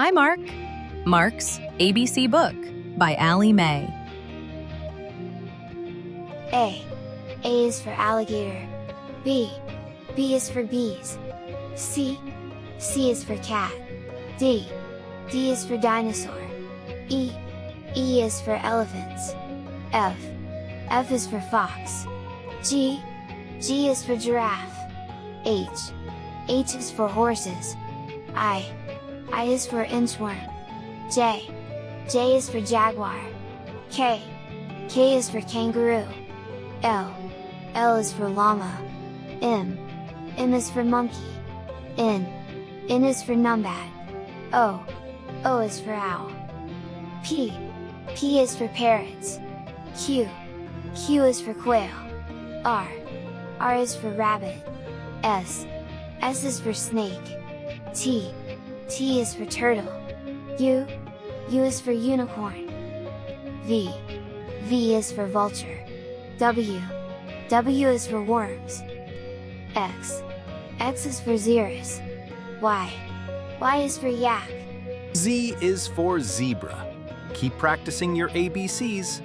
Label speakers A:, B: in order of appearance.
A: I'm Mark. Mark's ABC Book by Allie Mae.
B: A. A is for alligator. B. B is for bees. C. C is for cat. D. D is for dinosaur. E. E is for elephants. F. F is for fox. G. G is for giraffe. H. H is for horses. I. I is for inchworm. J. J is for jaguar. K. K is for kangaroo. L. L is for llama. M. M is for monkey. N. N is for numbat. O. O is for owl. P. P is for parrots. Q. Q is for quail. R. R is for rabbit. S. S is for snake. T. T is for turtle. U. U is for unicorn. V. V is for vulture. W. W is for worms. X. X is for xerus. Y. Y is for yak.
C: Z is for zebra. Keep practicing your ABCs.